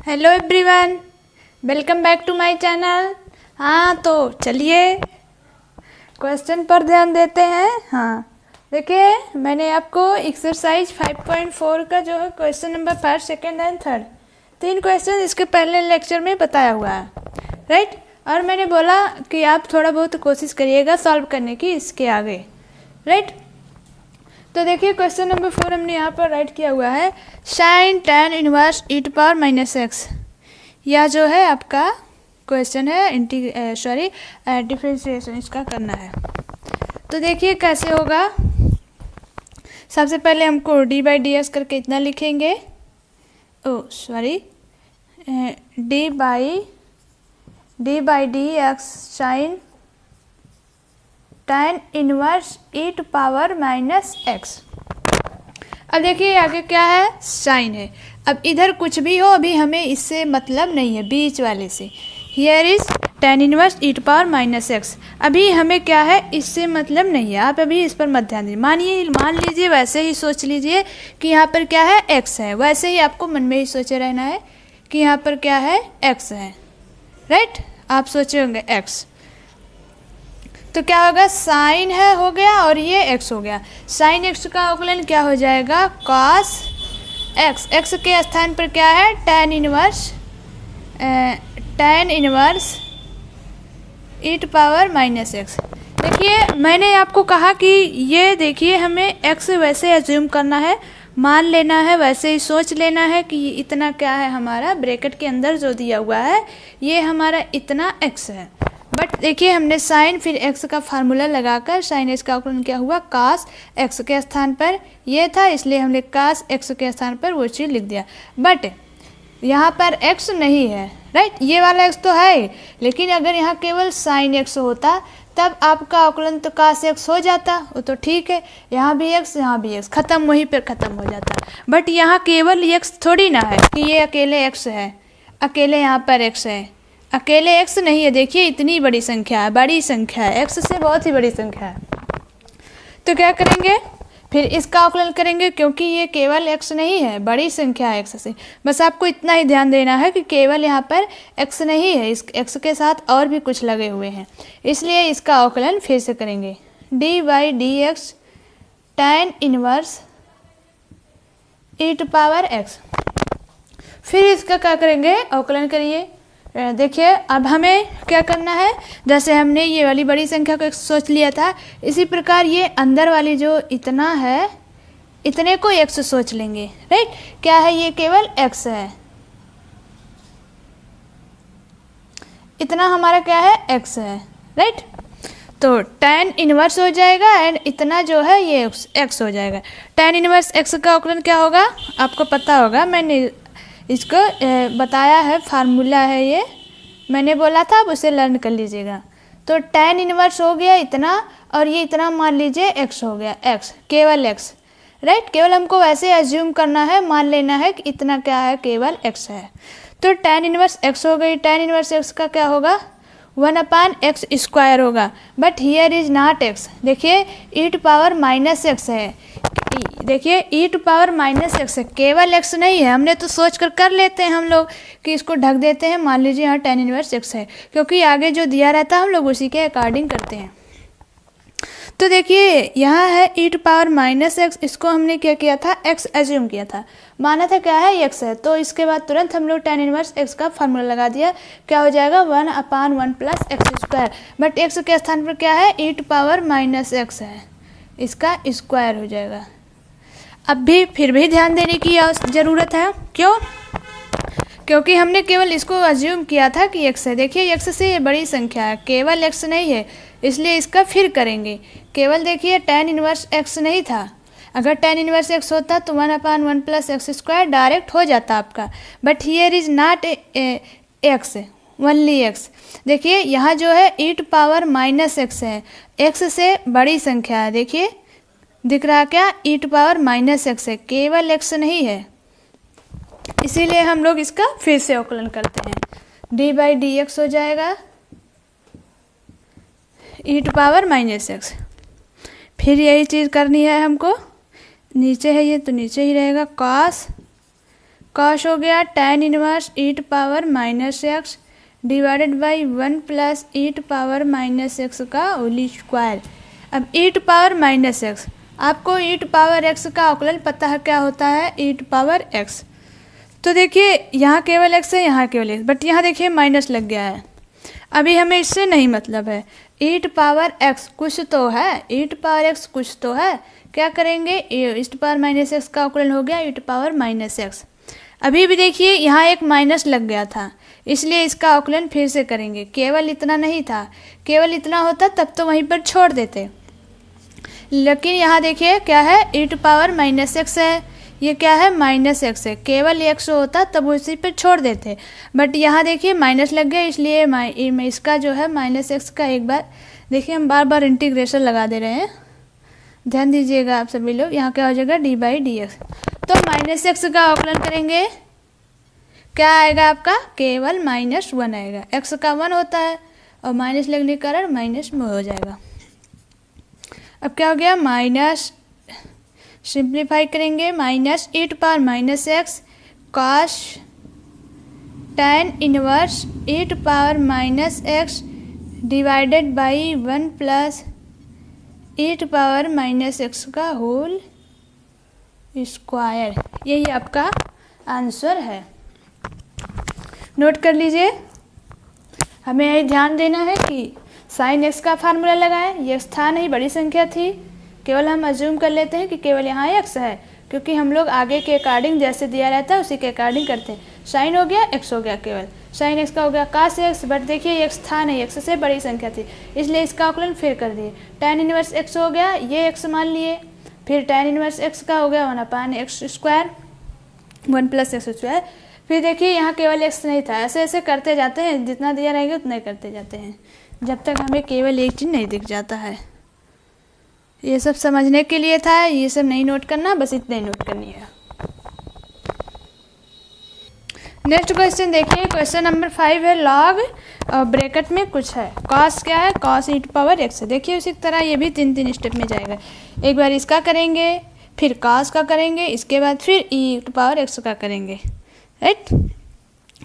Hello everyone, welcome back to my channel. हाँ, तो चलिए क्वेश्चन पर ध्यान देते हैं। हाँ, देखिए मैंने आपको एक्सरसाइज 5.4 का जो है क्वेश्चन नंबर 1, 2 एंड 3 तीन क्वेश्चन इसके पहले लेक्चर में बताया हुआ है, राइट। और मैंने बोला कि आप थोड़ा बहुत कोशिश करिएगा सॉल्व करने की इसके आगे, राइट। तो देखिए क्वेश्चन नंबर 4 हमने यहाँ पर राइट किया हुआ है sin tan inverse e to power minus x. यह जो है आपका क्वेश्चन है डिफरेंशिएशन इसका करना है। तो देखिए कैसे होगा। सबसे पहले हमको डी बाई डी एक्स करके इतना लिखेंगे, d by d x sine tan inverse e to power minus x. अब देखिए आगे क्या है, साइन है। अब इधर कुछ भी हो अभी हमें इससे मतलब नहीं है, बीच वाले से। Here is tan inverse e to power minus x. अभी हमें क्या है, इससे मतलब नहीं है। आप अभी इस पर मत ध्यान दीजिए। मान लीजिए वैसे ही सोच लीजिए कि यहाँ पर क्या है, x है। वैसे ही आपको मन में ही सोचे रहना है कि यहाँ पर क्या है, x है, राइट। आप सोचे होंगे x, तो क्या होगा, साइन है हो गया और ये x हो गया। साइन x का अवकलन क्या हो जाएगा, कॉस x। x के स्थान पर क्या है, tan inverse e to power minus x. देखिए मैंने आपको कहा कि ये देखिए हमें x वैसे एज्यूम करना है, मान लेना है, वैसे ही सोच लेना है कि इतना क्या है हमारा ब्रैकेट के अंदर जो दिया हुआ है ये हमारा इतना x है। बट देखिए हमने साइन फिर x का फार्मूला लगाकर साइन x का अवकलन क्या हुआ, कास x के स्थान पर ये था, इसलिए हमने कास x के स्थान पर वो चीज़ लिख दिया। बट यहाँ पर x नहीं है, राइट। ये वाला x तो है, लेकिन अगर यहाँ केवल साइन x होता तब आपका अवकलन तो कास x हो जाता, वो तो ठीक है। यहाँ भी x, यहाँ भी x, ख़त्म, वहीं पर ख़त्म हो जाता। बट यहाँ केवल x थोड़ी ना है कि ये अकेले x है, अकेले यहाँ पर x है, अकेले x नहीं है। देखिए इतनी बड़ी संख्या है, बड़ी संख्या है, x से बहुत ही बड़ी संख्या है। तो क्या करेंगे, फिर इसका अवकलन करेंगे, क्योंकि ये केवल x नहीं है, बड़ी संख्या है x से। बस आपको इतना ही ध्यान देना है कि केवल यहाँ पर x नहीं है, इस x के साथ और भी कुछ लगे हुए हैं, इसलिए इसका अवकलन फिर से करेंगे। D by d x tan inverse e to power x। फिर इसका क्या करेंगे, अवकलन करिए। देखिए अब हमें क्या करना है, जैसे हमने ये वाली बड़ी संख्या को सोच लिया था, इसी प्रकार ये अंदर वाली जो इतना है, इतने को x सोच लेंगे, राइट। क्या है, ये केवल x है, इतना हमारा क्या है, x है, राइट। तो tan इनवर्स हो जाएगा एंड इतना जो है ये x हो जाएगा। tan इनवर्स x का अवकलन क्या होगा, आपको पता होगा, मैंने इसको बताया है, फार्मूला है ये, मैंने बोला था, आप उसे लर्न कर लीजिएगा। तो tan इनवर्स हो गया इतना, और ये इतना मान लीजिए x हो गया, x केवल x, राइट। केवल हमको वैसे एज्यूम करना है, मान लेना है कि इतना क्या है, केवल x है। तो tan इनवर्स x हो गई। tan इनवर्स x का क्या होगा, 1/x स्क्वायर होगा। But here is not x। देखिए e to power minus x है, देखिए e to power minus x है, केवल x नहीं है। हमने तो सोच कर लेते हैं हम लोग कि इसको ढक देते हैं, मान लीजिए यहाँ tan इनवर्स x है, क्योंकि आगे जो दिया रहता है हम लोग उसी के अकॉर्डिंग करते हैं। तो देखिए यहाँ है e to power minus x, इसको हमने क्या किया था, x एज्यूम किया था, माना था क्या है, x है। तो इसके बाद तुरंत हम लोग tan इनवर्स x का फार्मूला लगा दिया, क्या हो जाएगा, 1/1 plus x square. But x के स्थान पर क्या है, e to power minus x है, इसका स्क्वायर हो जाएगा। अब भी फिर भी ध्यान देने की ज़रूरत है, क्यों, क्योंकि हमने केवल इसको अज्यूम किया था कि x है। देखिए x से ये बड़ी संख्या है, केवल x नहीं है, इसलिए इसका फिर करेंगे। केवल देखिए tan इनवर्स x नहीं था, अगर tan इनवर्स x होता तो 1/1 प्लस एक्स स्क्वायर डायरेक्ट हो जाता आपका। But here is not x, only x। देखिए यहाँ जो है e to power minus x है, x से बड़ी संख्या है। देखिए दिख रहा क्या, e to power minus x है, केवल x नहीं है, इसीलिए हम लोग इसका फिर से अवकलन करते हैं। डी बाई डी एक्स हो जाएगा e to power minus x. फिर यही चीज़ करनी है हमको, नीचे है ये तो नीचे ही रहेगा, कॉस हो गया tan inverse e to power minus x divided by 1 plus e to power minus x का होल स्क्वायर। अब e to power minus x, आपको e टू पावर x का अवकलन पता है क्या होता है, e टू पावर x। तो देखिए यहाँ केवल x है, यहाँ केवल x, बट यहाँ देखिए माइनस लग गया है। अभी हमें इससे नहीं मतलब है, e टू पावर x कुछ तो है, e टू पावर x कुछ तो है। क्या करेंगे, e to power minus x का अवकलन हो गया e to power minus x. अभी भी देखिए यहाँ एक माइनस लग गया था, इसलिए इसका अवकलन फिर से करेंगे। केवल इतना नहीं था, केवल इतना होता तब तो वहीं पर छोड़ देते, लेकिन यहाँ देखिए क्या है, e to power minus x है, ये क्या है माइनस एक्स है। केवल एक्स होता तब उसी पर छोड़ देते, बट यहाँ देखिए माइनस लग गया, इसलिए इसका जो है माइनस एक्स का एक बार देखिए हम बार बार इंटीग्रेशन लगा दे रहे हैं, ध्यान दीजिएगा आप सभी लोग। यहाँ क्या हो जाएगा डी बाई डी एक्स। तो माइनस एक्स का अवकलन करेंगे, क्या आएगा आपका, केवल -1 आएगा। एक्स का 1 होता है और माइनस लगने के कारण माइनस में हो जाएगा। अब क्या हो गया, माइनस सिंप्लीफाई करेंगे, minus e to power minus x cos tan inverse e to power minus x divided by 1 plus e to power minus x का होल स्क्वायर। यही आपका आंसर है, नोट कर लीजिए। हमें यही ध्यान देना है कि साइन एक्स का फार्मूला लगाएं, ये था नहीं बड़ी संख्या थी, केवल हम अज्यूम कर लेते हैं कि केवल यहाँ एक्स है, क्योंकि हम लोग आगे के अकॉर्डिंग जैसे दिया रहता है उसी के अकॉर्डिंग करते हैं। साइन हो गया, एक्स हो गया, केवल साइन एक्स का हो गया कास एक्स, बट देखिए एक्स था नहीं, एक्स से बड़ी संख्या थी, इसलिए इसका अवकलन फिर कर दिए। tan इनवर्स एक्स हो गया, ये एक्स मान लिए, फिर tan इनवर्स एक्स का हो गया 1/x square, 1 plus x square. फिर देखिए यहाँ केवल एक्स नहीं था, ऐसे ऐसे करते जाते हैं, जितना दिया रहेगा उतना ही करते जाते हैं, जब तक हमें केवल एक चीज़ नहीं दिख जाता है। ये सब समझने के लिए था, ये सब नहीं नोट करना, बस इतना ही नोट करनी है। नेक्स्ट क्वेश्चन देखिए, क्वेश्चन नंबर 5 है लॉग और ब्रैकेट में कुछ है, कॉस क्या है, cos e to power x है। देखिए उसी तरह ये भी 3 स्टेप में जाएगा, एक बार इसका करेंगे, फिर कॉस का करेंगे, इसके बाद फिर e टू पावर x का करेंगे, राइट।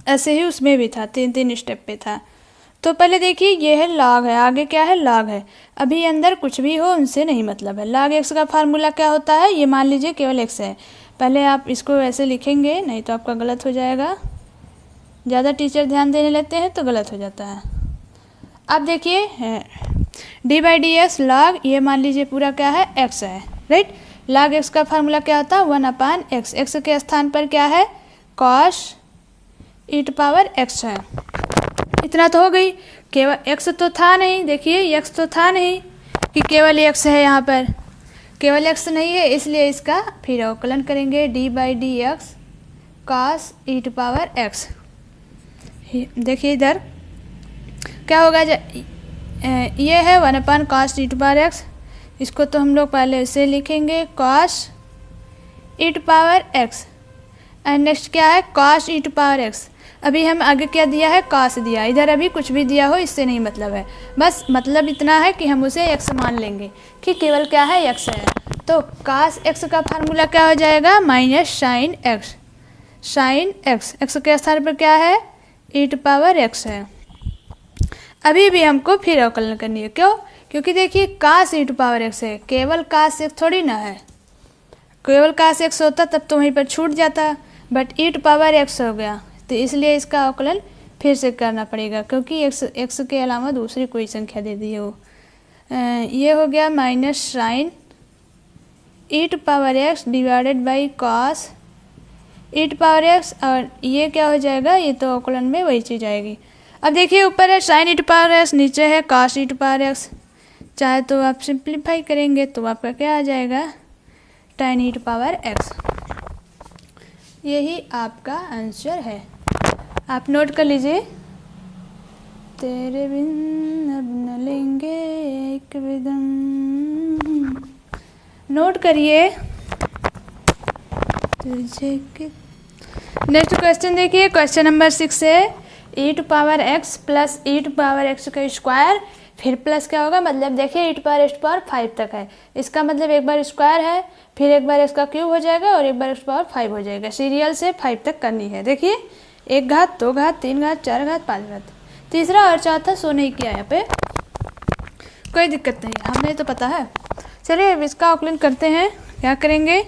ऐसे ही उसमें भी था, 3 स्टेप पे था। तो पहले देखिए ये है लॉग है, आगे क्या है लॉग है, अभी अंदर कुछ भी हो उनसे नहीं मतलब है। लॉग एक्स का फार्मूला क्या होता है, ये मान लीजिए केवल एक्स है, पहले आप इसको ऐसे लिखेंगे, नहीं तो आपका गलत हो जाएगा, ज़्यादा टीचर ध्यान देने लगते हैं तो गलत हो जाता है। अब देखिए D by d x log, ये मान लीजिए पूरा क्या है एक्स है, राइट। लॉग एक्स का फार्मूला क्या होता है 1/x, एक्स के स्थान पर क्या है cos e to power x है। इतना तो हो गई, केवल x तो था नहीं, देखिए x तो था नहीं कि केवल x है, यहाँ पर केवल x नहीं है, इसलिए इसका फिर अवकलन करेंगे d by d x cos e to power x। देखिए इधर क्या होगा, ये है 1/cos e to power x, इसको तो हम लोग पहले इसे लिखेंगे cos e to power x, and next क्या है cos e to power x। अभी हम आगे क्या दिया है cos दिया, इधर अभी कुछ भी दिया हो इससे नहीं मतलब है, बस मतलब इतना है कि हम उसे x मान लेंगे कि केवल क्या है x है। तो cos x का फार्मूला क्या हो जाएगा minus sine x, sine x, x के स्थान पर क्या है e टू पावर x है। अभी भी हमको फिर अवकलन करनी है, क्यों, क्योंकि देखिए cos e to power x है, केवल cos x थोड़ी ना है, केवल cos x होता तब तो वहीं पर छूट जाता, but e to power x हो गया, तो इसलिए इसका अवकलन फिर से करना पड़ेगा, क्योंकि x के अलावा दूसरी कोई संख्या दे दी हो। ये हो गया minus sine e to power x divided by cos e to power x, और ये क्या हो जाएगा, ये तो अवकलन में वही चीज़ आएगी। अब देखिए ऊपर है sine e to power x, नीचे है cos e to power x, चाहे तो आप सिंप्लीफाई करेंगे तो आपका क्या आ जाएगा tan e to power x। यही आपका आंसर है, आप नोट कर लीजिए। तेरे बिन अब न लेंगे एक विदम, नोट करिए। नेक्स्ट क्वेश्चन देखिए, क्वेश्चन नंबर 6 है e to power x plus e to power x का स्क्वायर फिर प्लस क्या होगा, मतलब देखिए e⁻⁵ तक है, इसका मतलब एक बार स्क्वायर है, फिर एक बार इसका क्यूब हो जाएगा और एक बार e⁻⁵ हो जाएगा। सीरियल से 5 तक करनी है। देखिए 1 घात 2 घात 3 घात 4 घात 5 घात, तीसरा और चौथा शो नहीं किया यहाँ पे, कोई दिक्कत नहीं, हमें तो पता है। चलिए अब इसका आकलन करते हैं। क्या करेंगे,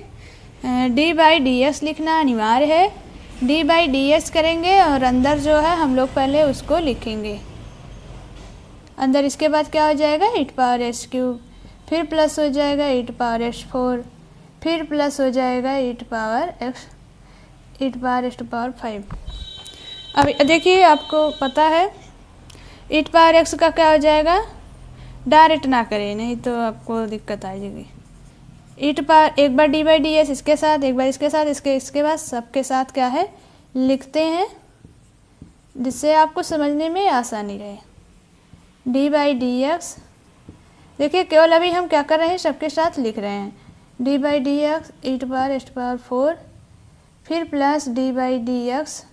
d/dx लिखना अनिवार्य है, d/dx करेंगे और अंदर जो है हम लोग पहले उसको लिखेंगे अंदर। इसके बाद क्या हो जाएगा e⁻⁵, फिर प्लस हो जाएगा e⁻⁴, फिर प्लस हो जाएगा e⁻⁵। अब देखिए आपको पता है e⁻x का क्या हो जाएगा, डायरेक्ट ना करें नहीं तो आपको दिक्कत आ जाएगी। एक बार d/ds इसके साथ, एक बार इसके साथ, इसके बाद सबके साथ क्या है लिखते हैं, जिससे आपको समझने में आसानी रहे। d/dx देखिए केवल अभी हम क्या कर रहे हैं, सबके साथ लिख रहे हैं। d/dx e⁻⁴, फिर प्लस d/dx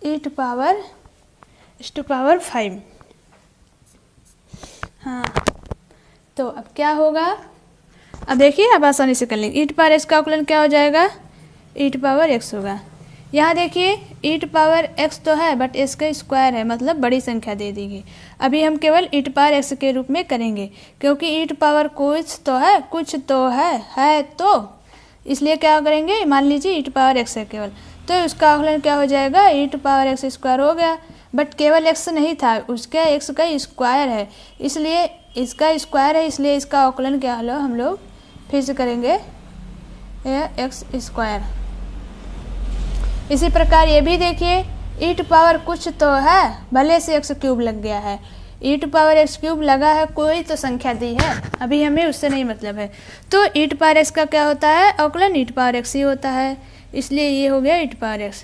e⁻⁵। हाँ तो अब क्या होगा, अब देखिए अब आसानी से कर लेंगे। e⁻x का आकलन क्या हो जाएगा, e⁻x होगा। यहाँ देखिए e⁻x तो है बट इसका स्क्वायर है, मतलब बड़ी संख्या दे देगी। अभी हम केवल e⁻x के रूप में करेंगे, क्योंकि कुछ तो है तो इसलिए क्या करेंगे, मान लीजिए e⁻x है केवल, तो उसका आकलन क्या हो जाएगा, e⁻x² हो गया। बट केवल x नहीं था, उसका x का स्क्वायर है, इसलिए इसका स्क्वायर है, इसलिए इसका आकलन क्या हो हम लोग फिर से करेंगे x²। इसी प्रकार ये भी देखिए e⁻ कुछ तो है, भले से x³ लग गया है, e⁻x³ लगा है, कोई तो संख्या दी है, अभी हमें उससे नहीं मतलब है। तो e⁻x का क्या होता है, आकलन e⁻x ही होता है, इसलिए ये हो गया e⁻x।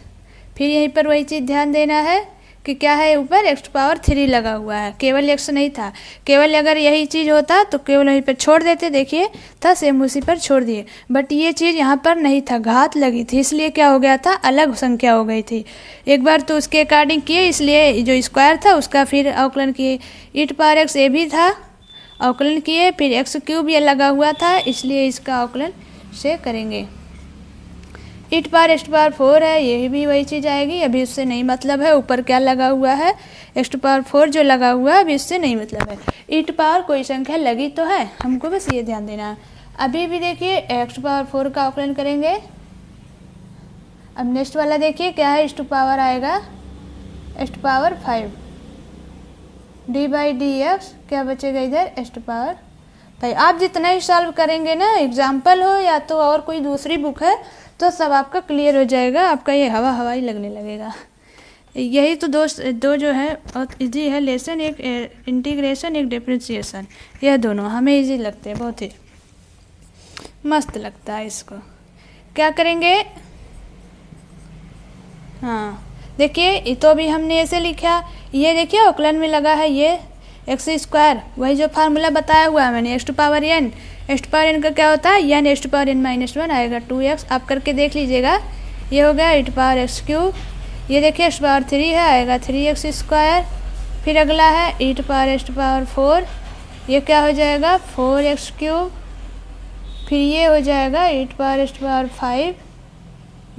फिर यहीं पर वही चीज़ ध्यान देना है कि क्या है, ऊपर x⁻³ लगा हुआ है, केवल x नहीं था। केवल अगर यही चीज़ होता तो केवल वहीं पर छोड़ देते, देखिए था सेम उसी पर छोड़ दिए, बट ये चीज़ यहाँ पर नहीं था, घात लगी थी, इसलिए क्या हो गया था, अलग संख्या हो गई थी। एक बार तो उसके अकॉर्डिंग किए, इसलिए जो स्क्वायर था उसका फिर आकलन किए। e⁻x ये भी था, आकलन किए, फिर x³ ये लगा हुआ था, इसलिए इसका आकलन से करेंगे। e⁻⁴ है, ये भी वही चीज़ आएगी, अभी उससे नहीं मतलब है। ऊपर क्या लगा हुआ है, x⁴ जो लगा हुआ है, अभी उससे नहीं मतलब है। e⁻ कोई संख्या लगी तो है, हमको बस ये ध्यान देना है। अभी भी देखिए x⁴ का आकलन करेंगे। अब नेक्स्ट वाला देखिए क्या है, x⁻ आएगा x⁵। d/dx क्या बचेगा इधर, x⁵। आप जितना ही सॉल्व करेंगे ना, एग्जाम्पल हो या तो और कोई दूसरी बुक है, तो सब आपका क्लियर हो जाएगा, आपका ये हवा ही लगने लगेगा। यही तो दो जो है बहुत इजी है लेसन, एक इंटीग्रेशन एक डिफरेंशिएशन, यह दोनों हमें इजी लगते हैं, बहुत ही मस्त लगता है इसको। क्या करेंगे, हाँ देखिए ये तो अभी हमने ऐसे लिखा, ये देखिए आकलन में लगा है ये x², वही जो फार्मूला बताया हुआ है मैंने, x⁻n। x⁻n का क्या होता है, n x⁻n-1 आएगा 2x, आप करके देख लीजिएगा। ये हो गया e⁻x³, ये देखिए x⁻3 है, आएगा 3x²। फिर अगला है e⁻⁴, ये क्या हो जाएगा 4x³। फिर ये हो जाएगा e⁻⁵,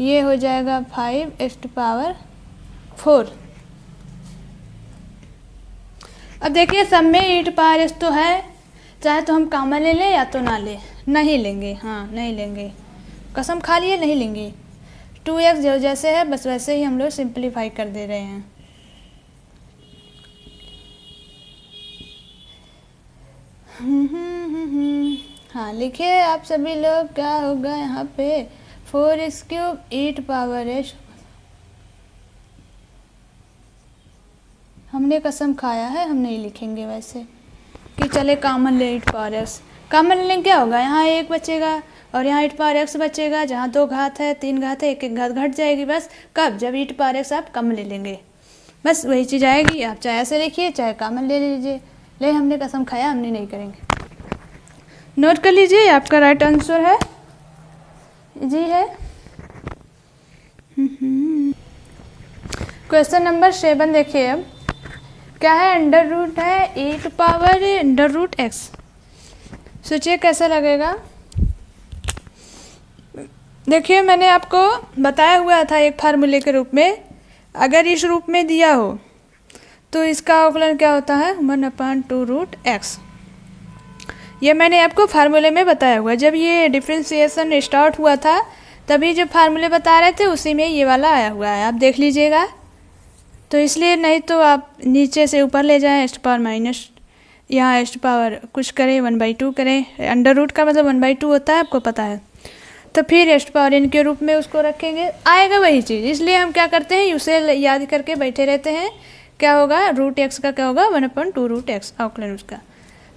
ये हो जाएगा 5x⁴। अब देखिए सब में e⁻x तो है, चाहे तो हम कॉमन ले लें या तो ना ले, नहीं लेंगे, हाँ नहीं लेंगे, कसम खा लिए नहीं लेंगे। 2x जो जैसे है बस वैसे ही हम लोग सिंप्लीफाई कर दे रहे हैं। हाँ लिखिए आप सभी लोग, क्या होगा यहाँ पे 4x³ e⁻x। हमने कसम खाया है, हम नहीं लिखेंगे वैसे कि चले कॉमन ले e⁻x। कॉमन लें क्या होगा, यहाँ 1 बचेगा और यहाँ e⁻x बचेगा, जहाँ 2 घात है 3 घात है, एक घात घट जाएगी बस। कब, जब e⁻x आप कॉमन ले लेंगे, बस वही चीज़ आएगी। आप चाहे ऐसे लिखिए चाहे कॉमन ले लीजिए, ले हमने कसम खाया हमने नहीं करेंगे। नोट कर लीजिए, आपका राइट आंसर है जी है। क्वेश्चन नंबर 7 देखिए। अब क्या है, अंडर रूट है e⁻√x। सोचिए कैसा लगेगा। देखिए मैंने आपको बताया हुआ था एक फार्मूले के रूप में, अगर इस रूप में दिया हो तो इसका अवकलन क्या होता है 1/2√x। ये मैंने आपको फार्मूले में बताया हुआ। जब ये डिफ्रेंशिएशन स्टार्ट हुआ था तभी जो फार्मूले बता रहे थे उसी में ये वाला आया हुआ है, आप देख लीजिएगा। तो इसलिए नहीं तो आप नीचे से ऊपर ले जाएं (-) यहाँ () कुछ करें 1/2 करें। अंडर रूट का मतलब 1/2 होता है, आपको पता है। तो फिर () के रूप में उसको रखेंगे, आएगा वही चीज़। इसलिए हम क्या करते हैं, उसे याद करके बैठे रहते हैं। क्या होगा, √x का क्या होगा 1/2√x अवकलन उसका।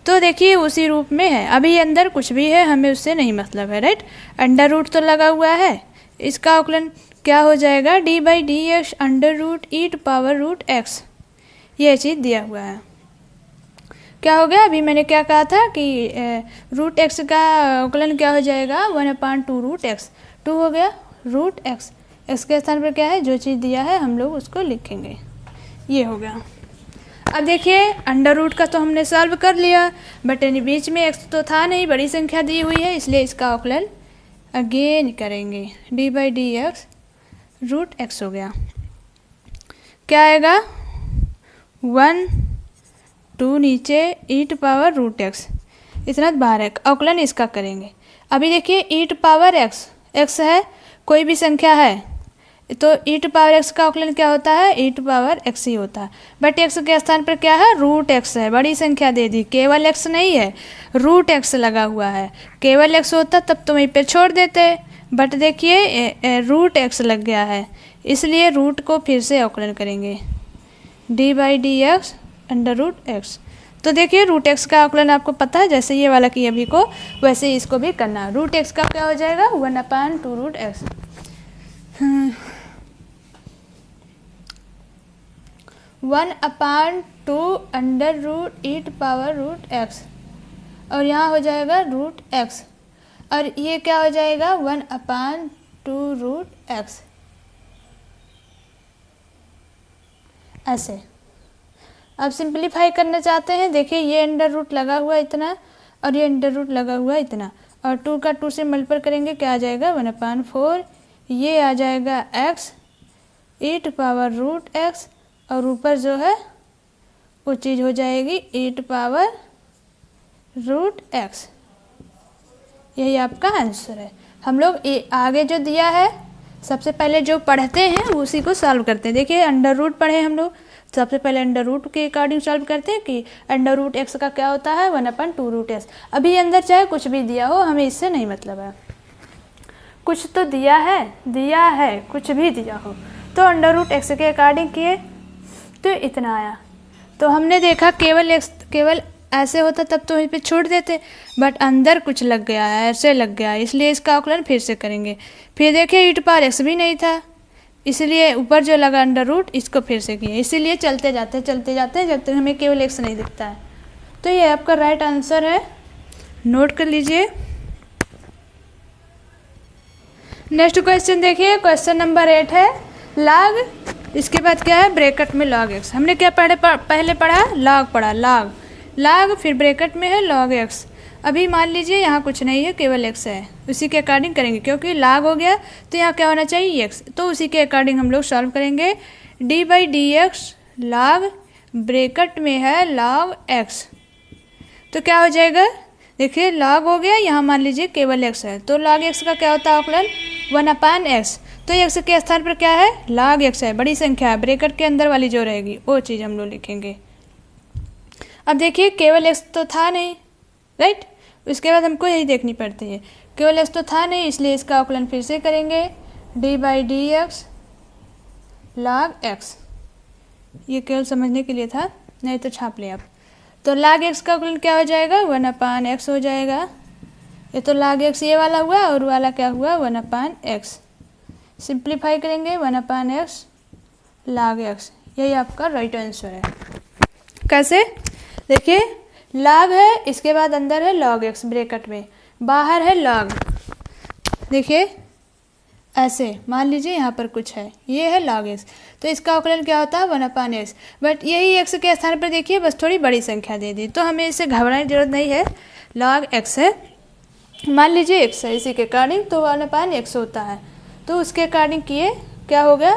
तो देखिए उसी रूप में है, अभी अंदर कुछ भी है हमें उससे नहीं मतलब है, राइट। अंडर रूट तो लगा हुआ है, इसका अवकलन क्या हो जाएगा d/dx √e⁻√x। ये चीज़ दिया हुआ है। क्या हो गया, अभी मैंने क्या कहा था कि √x का अवकलन क्या हो जाएगा 1/2√x। 2 हो गया √x, x के स्थान पर क्या है, जो चीज़ दिया है हम लोग उसको लिखेंगे। ये हो गया। अब देखिए अंडर रूट का तो हमने सॉल्व कर लिया, बट बीच में x तो था नहीं, बड़ी संख्या दी हुई है, इसलिए इसका अवकलन अगेन करेंगे। d/dx √x हो गया। क्या आएगा 1 2 नीचे e⁻√x, इतना बाहर है, अवकलन इसका करेंगे। अभी देखिए e⁻x, x है, कोई भी संख्या है तो e⁻x का अवकलन क्या होता है e⁻x ही होता है। बट x के स्थान पर क्या है √x है, बड़ी संख्या दे दी, केवल x नहीं है √x लगा हुआ है। केवल x होता तब तो वहीं पे छोड़ देते, बट देखिए √x लग गया है, इसलिए रूट को फिर से अवकलन करेंगे d/dx √x। तो देखिए √x का अवकलन आपको पता है, जैसे ये वाला की अभी को वैसे ही इसको भी करना। √x का क्या हो जाएगा 1/2√x। 1/2 e⁻√x और यहाँ हो जाएगा √x, और ये क्या हो जाएगा 1/2√x। ऐसे अब सिंपलीफाई करना चाहते हैं, देखिए ये अंडर रूट लगा हुआ इतना और ये अंडर रूट लगा हुआ इतना, और 2 का 2 से मल्टीप्लाई करेंगे, क्या आ जाएगा 1/4। ये आ जाएगा x e⁻√x, और ऊपर जो है वो चीज़ हो जाएगी e⁻√x। यही आपका आंसर है। हम लोग आगे जो दिया है सबसे पहले जो पढ़ते हैं उसी को सॉल्व करते हैं। देखिए अंडर रूट पढ़े हम लोग, सबसे पहले अंडर रूट के अकॉर्डिंग सॉल्व करते हैं कि अंडर रूट x का क्या होता है 1/2√x। अभी अंदर चाहे कुछ भी दिया हो, हमें इससे नहीं मतलब है, कुछ तो दिया है कुछ भी दिया हो, तो अंडर रूट x के अकॉर्डिंग किए तो इतना आया। तो हमने देखा केवल ऐसे होता तब तो वहीं पे छोड़ देते, बट अंदर कुछ लग गया है, ऐसे लग गया है, इसलिए इसका अवकलन फिर से करेंगे। फिर देखिए e⁻x भी नहीं था, इसलिए ऊपर जो लगा अंडर रूट इसको फिर से किए, इसीलिए चलते जाते जब तक हमें केवल x नहीं दिखता है। तो ये आपका राइट आंसर है, नोट कर लीजिए। नेक्स्ट क्वेश्चन देखिए, क्वेश्चन नंबर 8 है log, इसके बाद क्या है ब्रैकेट में log x। हमने क्या पहले पढ़ा log पढ़ा, log फिर ब्रैकेट में है log x। अभी मान लीजिए यहाँ कुछ नहीं है, केवल x है, उसी के अकॉर्डिंग करेंगे, क्योंकि log हो गया तो यहाँ क्या होना चाहिए x, तो उसी के अकॉर्डिंग हम लोग सॉल्व करेंगे। d/dx log ब्रैकेट में है log x, तो क्या हो जाएगा, देखिए log हो गया, यहाँ मान लीजिए केवल x है, तो log x का क्या होता है अवकलन 1/x। तो x के स्थान पर क्या है log x है, बड़ी संख्या है, ब्रैकेट के अंदर वाली जो रहेगी वो चीज़ हम लोग लिखेंगे। अब देखिए केवल x तो था नहीं, राइट, उसके बाद हमको यही देखनी पड़ती है, केवल x तो था नहीं, इसलिए इसका अवकलन फिर से करेंगे d/dx log x। ये केवल समझने के लिए था, नहीं तो छाप ले आप। तो log x का अवकलन क्या हो जाएगा 1/x हो जाएगा। ये तो log x ये वाला हुआ, और वाला क्या हुआ 1/x। सिंप्लीफाई करेंगे 1/x log x, यही आपका राइट आंसर है। कैसे, देखिए log है, इसके बाद अंदर है log x ब्रैकेट में, बाहर है log, देखिए ऐसे मान लीजिए यहाँ पर कुछ है, ये है log x, तो इसका अवकलन क्या होता है 1/x। बट यही x के स्थान पर देखिए बस थोड़ी बड़ी संख्या दे दी, तो हमें इससे घबराने की जरूरत नहीं है। log x है, मान लीजिए x है, इसी के अकॉर्डिंग तो 1/x होता है, तो उसके अकॉर्डिंग किए क्या हो गया,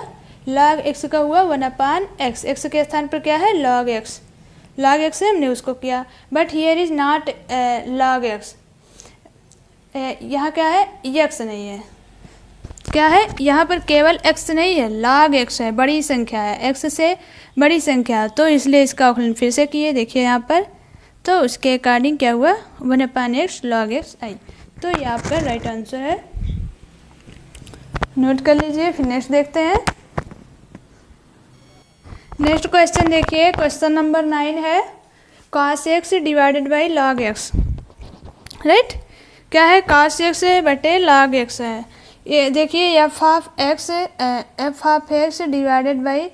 log x का हुआ 1/x, x के स्थान पर क्या है log x, log x है, हमने उसको किया। But here is not log x, यहाँ क्या है x नहीं है, क्या है यहाँ पर केवल x नहीं है, log x है, बड़ी संख्या है, x से बड़ी संख्या है, तो इसलिए इसका अवकलन फिर से किए, देखिए यहाँ पर, तो उसके अकॉर्डिंग क्या हुआ 1/x log x आई। तो ये आपका राइट आंसर है, नोट कर लीजिए। फिर नेक्स्ट देखते हैं। नेक्स्ट क्वेश्चन देखिए, क्वेश्चन नंबर 9 है cos x divided by log x, right. क्या है cos x बटे log x है, ये देखिए f of x divided by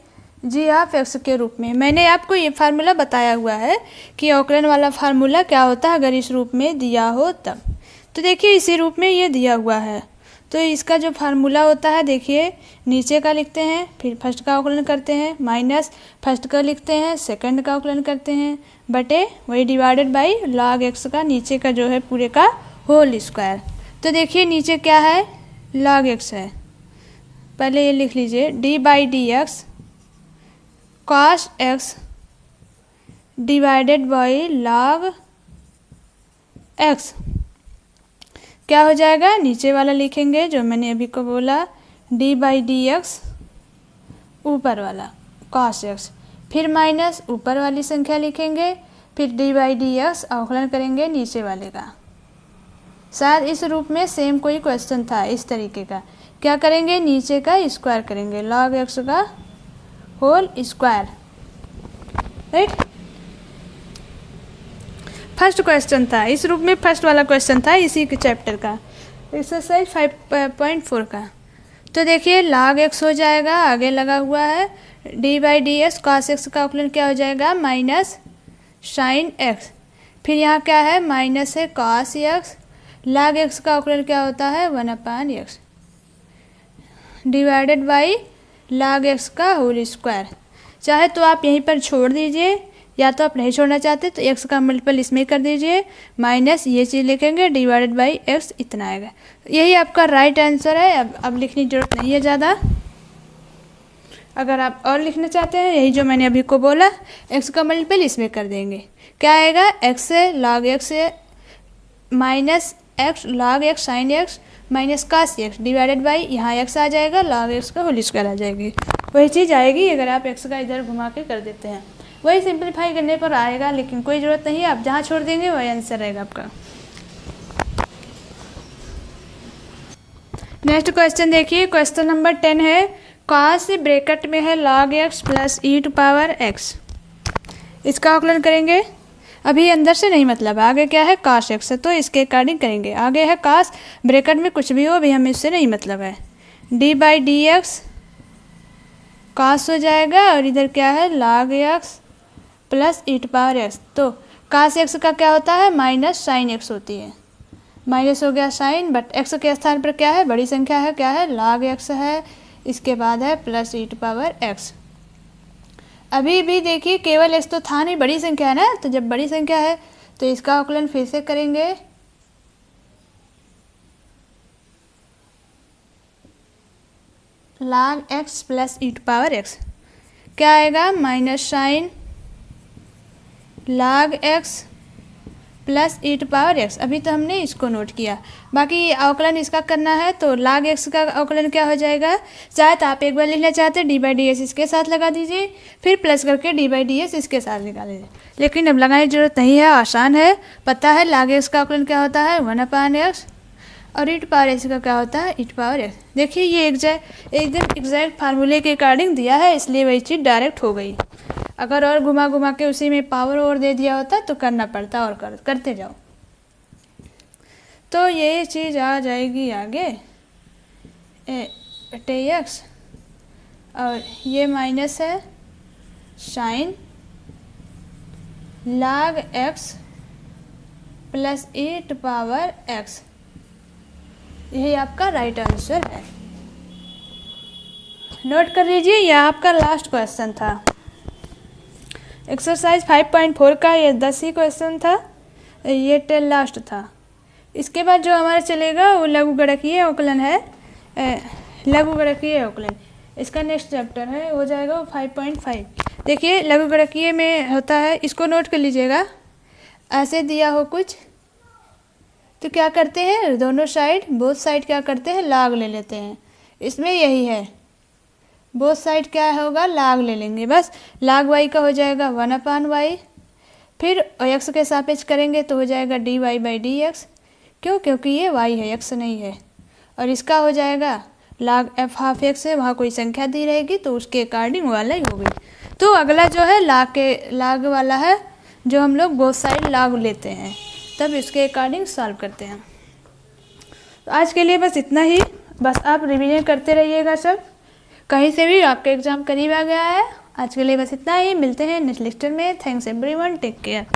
g of x के रूप में। मैंने आपको ये फार्मूला बताया हुआ है कि अवकलन वाला फार्मूला क्या होता है अगर इस रूप में दिया हो तब। तो देखिए इसी रूप में ये दिया हुआ है, तो इसका जो फार्मूला होता है देखिए नीचे का लिखते हैं, फिर फर्स्ट का अवकलन करते हैं, माइनस फर्स्ट का लिखते हैं, सेकंड का अवकलन करते हैं, बटे वही डिवाइडेड बाई log x का नीचे का जो है पूरे का होल स्क्वायर। तो देखिए नीचे क्या है log x है, पहले ये लिख लीजिए d by d x cos x divided by log x, क्या हो जाएगा नीचे वाला लिखेंगे जो मैंने अभी को बोला d बाई डी एक्स ऊपर वाला cos x, फिर माइनस ऊपर वाली संख्या लिखेंगे, फिर d बाई डी एक्स अवकलन करेंगे नीचे वाले का। शायद इस रूप में सेम कोई क्वेश्चन था इस तरीके का, क्या करेंगे नीचे का स्क्वायर करेंगे log x का whole square, right. First question था इस रूप में, फर्स्ट वाला क्वेश्चन था इसी के चैप्टर का, एक्सरसाइज 5.4 का। तो देखिए log x हो जाएगा, आगे लगा हुआ है d by d x cos x का अवकलन क्या हो जाएगा माइनस साइन x, फिर यहाँ क्या है माइनस है cos x, log x का अवकलन क्या होता है 1/x divided by log x का होल स्क्वायर। चाहे तो आप यहीं पर छोड़ दीजिए, या तो आप नहीं छोड़ना चाहते तो x का मल्टीपल इसमें कर दीजिए, माइनस ये चीज़ लिखेंगे डिवाइडेड बाई x इतना आएगा। यही आपका राइट आंसर है, अब लिखने की जरूरत नहीं है ज़्यादा। अगर आप और लिखना चाहते हैं यही जो मैंने अभी को बोला, x का मल्टीपल इसमें कर देंगे, क्या आएगा x से log x से minus x log x sine x minus cos x divided by यहाँ x आ जाएगा, log x का होल स्क्वायर आ जाएगी, वही चीज़ आएगी अगर आप x का इधर घुमा के कर देते हैं, वही सिंपलीफाई करने पर आएगा, लेकिन कोई ज़रूरत नहीं है, आप जहाँ छोड़ देंगे वही आंसर रहेगा आपका। नेक्स्ट क्वेश्चन देखिए, क्वेश्चन नंबर 10 है cos ब्रैकेट में है log x plus e to power x, इसका अवकलन करेंगे। अभी अंदर से नहीं मतलब, आगे क्या है cos x है तो इसके अकॉर्डिंग करेंगे, आगे है cos ब्रैकेट में कुछ भी हो अभी हमें इससे नहीं मतलब है, d by d x cos हो जाएगा और इधर क्या है log x plus e to power x, तो cos x का क्या होता है माइनस साइन x होती है, माइनस हो गया साइन, बट x के स्थान पर क्या है बड़ी संख्या है, क्या है log x है, इसके बाद है plus e to power x। अभी भी देखिए केवल x तो था नहीं, बड़ी संख्या है ना, तो जब बड़ी संख्या है तो इसका अवकलन फिर से करेंगे, log x plus e to power x, क्या आएगा minus sine log x plus e to power x। अभी तो हमने इसको नोट किया, बाकी अवकलन इसका करना है तो log x का अवकलन क्या हो जाएगा, चाहे तो आप एक बार लिखना चाहते हैं d बाई डी एस इसके साथ लगा दीजिए, फिर प्लस करके d बाई डी एस इसके साथ निकाल लीजिए, लेकिन अब लगाने की जरूरत नहीं है, आसान है, पता है log x का अवकलन क्या होता है 1/x और e टू पावर x का क्या होता है e टू पावर x। देखिए ये एकदम एग्जैक्ट फार्मूले के अकॉर्डिंग दिया है, इसलिए वही चीज़ डायरेक्ट हो गई, अगर और घुमा घुमा के उसी में पावर और दे दिया होता तो करना पड़ता, और करते जाओ, तो ये चीज़ आ जाएगी आगे बटे एक्स, और ये माइनस है sine log x plus e to power x, यही आपका राइट आंसर है। नोट कर लीजिए, यह आपका लास्ट क्वेश्चन था। एक्सरसाइज 5.4 का ये 10 ही क्वेश्चन था, ये 10 लास्ट था। इसके बाद जो हमारा चलेगा वो लघुगणकीय अवकलन है, लघुगणकीय अवकलन। इसका नेक्स्ट चैप्टर है, हो जाएगा वो 5.5। देखिए लघुगणकीय में होता है, इसको नोट कर लीजिएगा। ऐसे दिया हो कुछ तो क्या करते हैं, दोनों साइड, बोथ साइड क्या करते हैं, लाग ले लेते हैं। इसमें यही है, बोथ साइड क्या होगा, लाग ले लेंगे। बस लाग वाई का हो जाएगा 1/y, फिर एक्स के सापेक्ष करेंगे तो हो जाएगा dy/dx। क्यों, क्योंकि ये y है, x नहीं है। और इसका हो जाएगा लाग f(12x) है, वहाँ कोई संख्या दी रहेगी तो उसके अकॉर्डिंग वाला ही होगी। तो अगला जो है लाग वाला है, जो हम लोग बोथ साइड लाग लेते हैं, तब इसके अकॉर्डिंग सॉल्व करते हैं। तो आज के लिए बस इतना ही, बस आप रिवीजन करते रहिएगा सब, कहीं से भी आपका एग्ज़ाम करीब आ गया है। आज के लिए बस इतना ही, मिलते हैं नेक्स्ट लेक्चर में। Thanks everyone, take care.